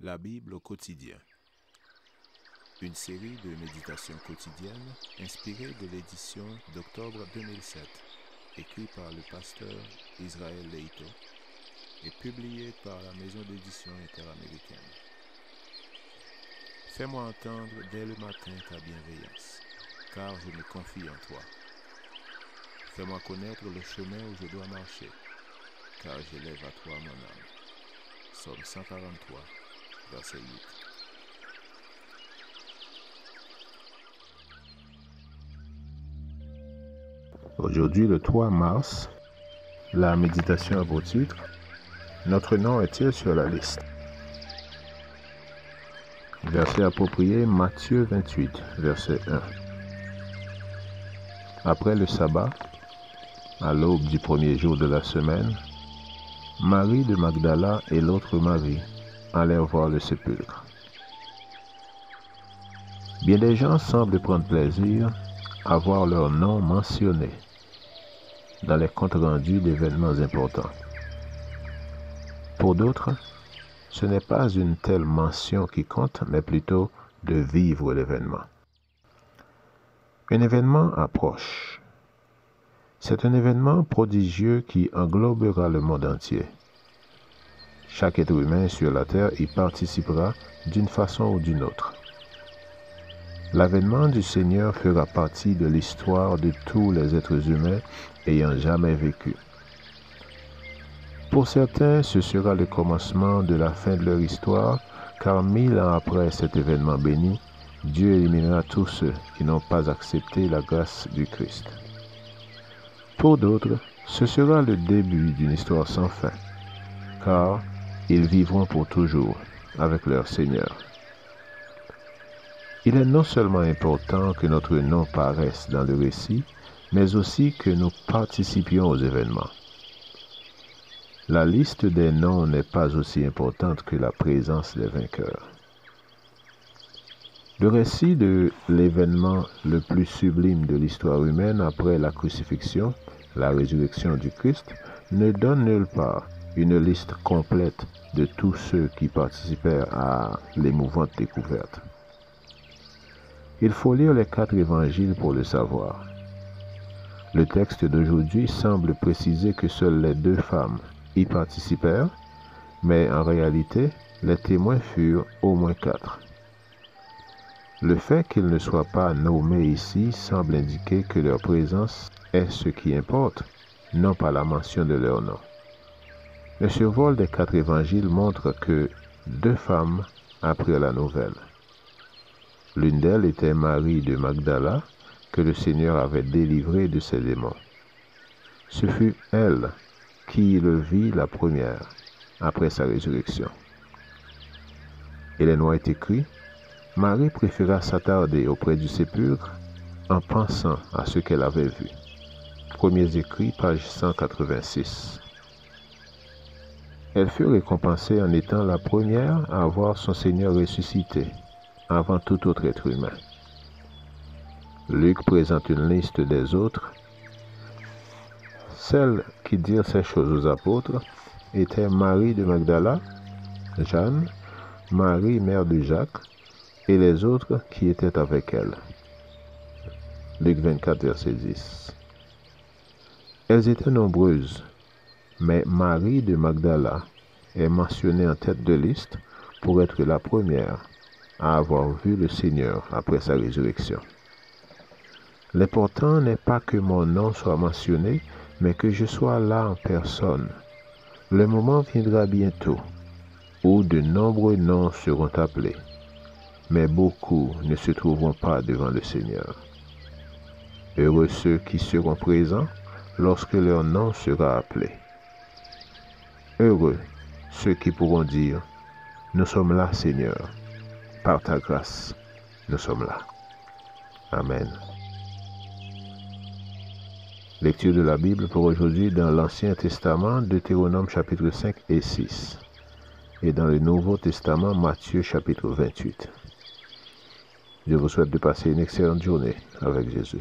La Bible au quotidien. Une série de méditations quotidiennes inspirée de l'édition d'octobre 2007, écrite par le pasteur Israël Leito et publiée par la maison d'édition interaméricaine. Fais-moi entendre dès le matin ta bienveillance, car je me confie en toi. Fais-moi connaître le chemin où je dois marcher, car j'élève à toi mon âme. Psaume 143, verset 8. Aujourd'hui, le 3 mars, la méditation a pour titre « Notre nom est-il sur la liste ?» Verset approprié, Matthieu 28, verset 1. Après le sabbat, à l'aube du premier jour de la semaine, Marie de Magdala et l'autre Marie allèrent voir le sépulcre. Bien des gens semblent prendre plaisir à voir leur nom mentionné dans les comptes rendus d'événements importants. Pour d'autres, ce n'est pas une telle mention qui compte, mais plutôt de vivre l'événement. Un événement approche. C'est un événement prodigieux qui englobera le monde entier. Chaque être humain sur la terre y participera d'une façon ou d'une autre. L'avènement du Seigneur fera partie de l'histoire de tous les êtres humains ayant jamais vécu. Pour certains, ce sera le commencement de la fin de leur histoire, car 1000 ans après cet événement béni, Dieu éliminera tous ceux qui n'ont pas accepté la grâce du Christ. Pour d'autres, ce sera le début d'une histoire sans fin, car ils vivront pour toujours avec leur Seigneur. Il est non seulement important que notre nom paraisse dans le récit, mais aussi que nous participions aux événements. La liste des noms n'est pas aussi importante que la présence des vainqueurs. Le récit de l'événement le plus sublime de l'histoire humaine après la crucifixion, la résurrection du Christ, ne donne nulle part une liste complète de tous ceux qui participèrent à l'émouvante découverte. Il faut lire les 4 évangiles pour le savoir. Le texte d'aujourd'hui semble préciser que seules les 2 femmes y participèrent, mais en réalité, les témoins furent au moins 4. Le fait qu'ils ne soient pas nommés ici semble indiquer que leur présence est ce qui importe, non pas la mention de leur nom. Le survol des 4 évangiles montre que 2 femmes apprirent la nouvelle. L'une d'elles était Marie de Magdala, que le Seigneur avait délivrée de ses démons. Ce fut elle qui le vit la première, après sa résurrection. Et les noms est écrit, Marie préféra s'attarder auprès du sépulcre en pensant à ce qu'elle avait vu. Premiers écrits, page 186. Elle fut récompensée en étant la première à voir son Seigneur ressuscité, avant tout autre être humain. Luc présente une liste des autres. Celles qui dirent ces choses aux apôtres étaient Marie de Magdala, Jeanne, Marie, mère de Jacques, et les autres qui étaient avec elle. Luc 24, verset 10. Elles étaient nombreuses, mais Marie de Magdala est mentionnée en tête de liste pour être la première à avoir vu le Seigneur après sa résurrection. L'important n'est pas que mon nom soit mentionné, mais que je sois là en personne. Le moment viendra bientôt où de nombreux noms seront appelés, mais beaucoup ne se trouveront pas devant le Seigneur. Heureux ceux qui seront présents lorsque leur nom sera appelé. Heureux ceux qui pourront dire « Nous sommes là, Seigneur. Par ta grâce, nous sommes là. » Amen. Lecture de la Bible pour aujourd'hui dans l'Ancien Testament, Deutéronome chapitre 5 et 6. Et dans le Nouveau Testament, Matthieu chapitre 28. Je vous souhaite de passer une excellente journée avec Jésus.